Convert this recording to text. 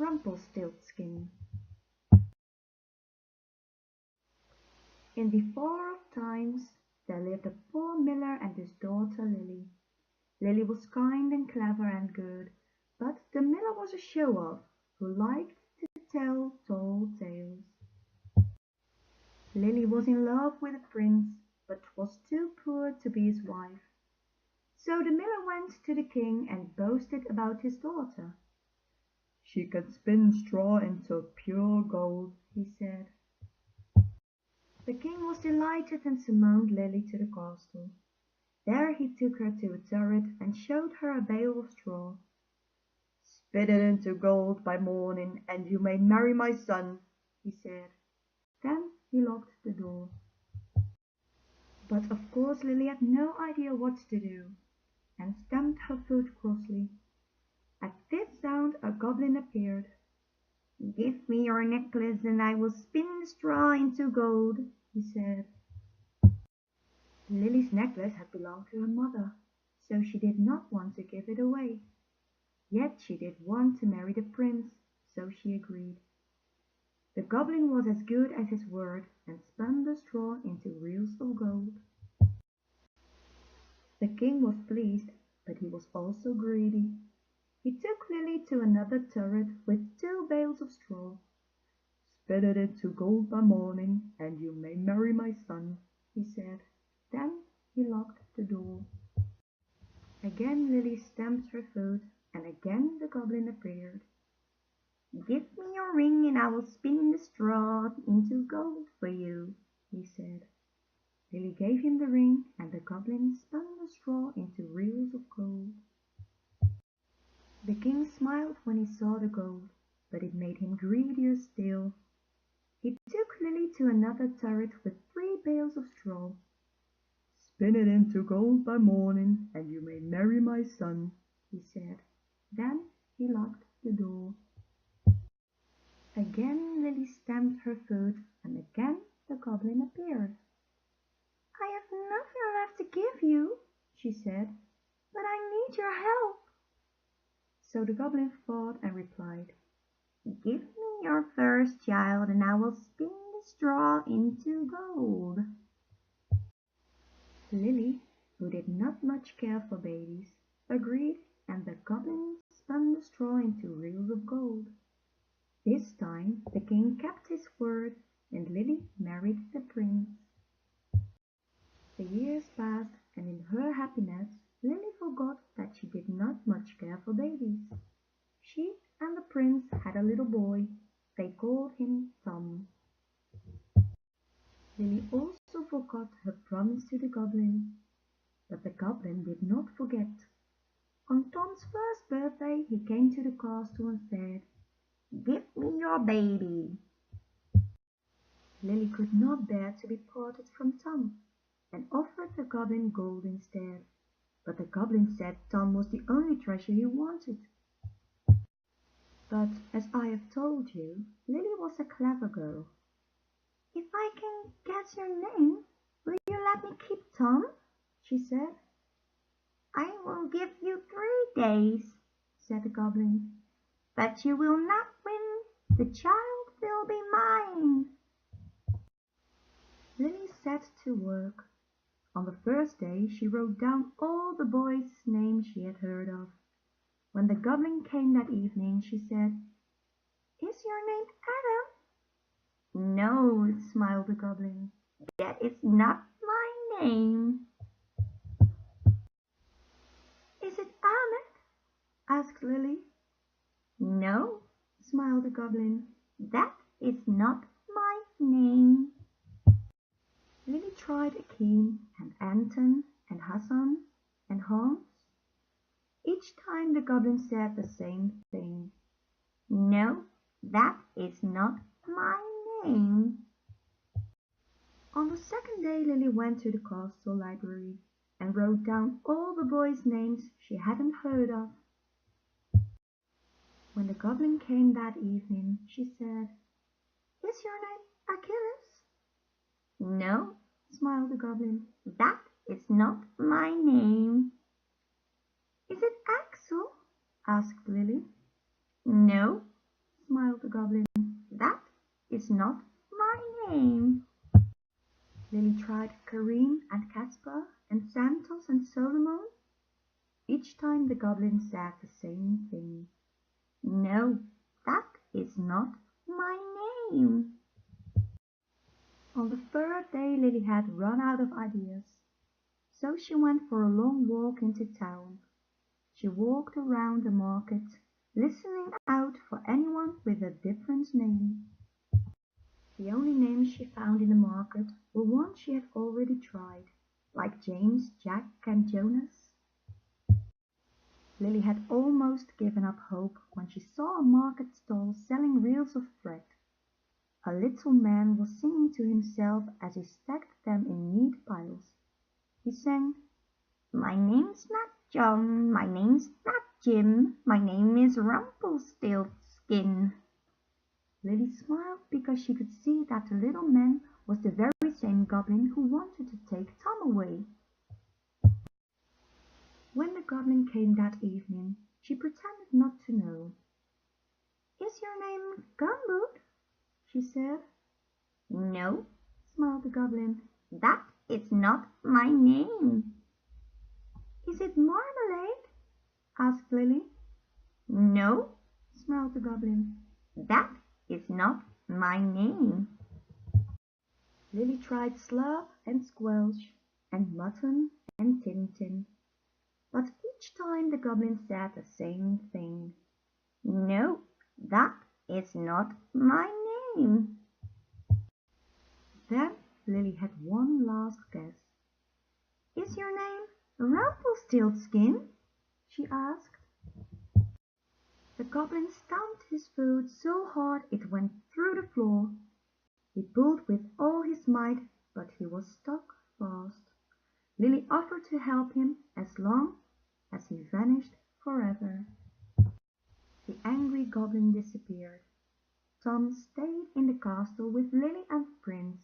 Rumpelstiltskin. In the far off times there lived a poor miller and his daughter Lily. Lily was kind and clever and good, but the miller was a show-off who liked to tell tall tales. Lily was in love with a prince, but was too poor to be his wife. So the miller went to the king and boasted about his daughter. "She can spin straw into pure gold," he said. The king was delighted and summoned Lily to the castle. There he took her to a turret and showed her a bale of straw. "Spin it into gold by morning, and you may marry my son," he said. Then he locked the door. But of course Lily had no idea what to do, and stamped her foot crossly. At this sound a goblin appeared. "Give me your necklace and I will spin the straw into gold," he said. Lily's necklace had belonged to her mother, so she did not want to give it away. Yet she did want to marry the prince, so she agreed. The goblin was as good as his word and spun the straw into reels of gold. The king was pleased, but he was also greedy. He took Lily to another turret with 2 bales of straw. "Spin it into gold by morning, and you may marry my son," he said. Then he locked the door. Again Lily stamped her foot, and again the goblin appeared. "Give me your ring, and I will spin the straw into gold for you," he said. Lily gave him the ring, and the goblin spun the straw into reels of gold. The king smiled when he saw the gold, but it made him greedier still. He took Lily to another turret with 3 bales of straw. "Spin it into gold by morning, and you may marry my son," he said. Then he locked the door. Again Lily stamped her foot, and again the goblin appeared. "I have nothing left to give you," she said, "but I need your help." So the goblin thought and replied, "Give me your first child, and I will spin the straw into gold." Lily, who did not much care for babies, agreed, and the goblin spun the straw into reels of gold. This time the king kept his word, and Lily married the prince. The years passed, and in her happiness Lily forgot that she did not much care for babies. She and the prince had a little boy. They called him Tom. Lily also forgot her promise to the goblin, but the goblin did not forget. On Tom's first birthday he came to the castle and said, "Give me your baby." Lily could not bear to be parted from Tom, and offered the goblin gold instead. But the goblin said Tom was the only treasure he wanted. But, as I have told you, Lily was a clever girl. "If I can get your name, will you let me keep Tom?" she said. "I will give you 3 days," said the goblin, "but you will not win. The child will be mine." Lily set to work. On the first day she wrote down all the boys' names she had heard of. When the goblin came that evening, she said, "Is your name Adam?" "No," smiled the goblin, "that is not my name." "Is it Ahmed?" asked Lily. "No," smiled the goblin, "that is not my name." Lily tried Akeem and Anton and Hassan and Hans. Each time the goblin said the same thing. "No, that is not my name." On the second day Lily went to the castle library and wrote down all the boys' names she hadn't heard of. When the goblin came that evening, she said, "Is your name Achilles?" "No," smiled the goblin, "that is not my name." "Is it Axel?" asked Lily. "No," smiled the goblin. "That is not my name." Lily tried Kareem and Caspar and Santos and Solomon. Each time the goblin said the same thing. "No, that is not my name." On the third day Lily had run out of ideas, so she went for a long walk into town. She walked around the market, listening out for anyone with a different name. The only names she found in the market were ones she had already tried, like James, Jack, and Jonas. Lily had almost given up hope when she saw a market stall selling reels of thread. A little man was singing to himself as he stacked them in neat piles. He sang, "My name's not John, my name's not Jim, my name is Rumpelstiltskin." Lily smiled because she could see that the little man was the very same goblin who wanted to take Tom away. When the goblin came that evening, she pretended not to know. "Is your name Gumboot?" she said. "No," smiled the goblin, "that is not my name." "Is it Marmalade?" asked Lily. "No," smiled the goblin, "that is not my name." Lily tried Slurp and Squelch and Mutton and Tintin, but each time the goblin said the same thing. "No, that is not my name." Then Lily had one last guess. "Is your name Rumpelstiltskin?" she asked. The goblin stamped his foot so hard it went through the floor. He pulled with all his might, but he was stuck fast. Lily offered to help him as long as he vanished forever. The angry goblin disappeared. Tom stayed in the castle with Lily and the prince.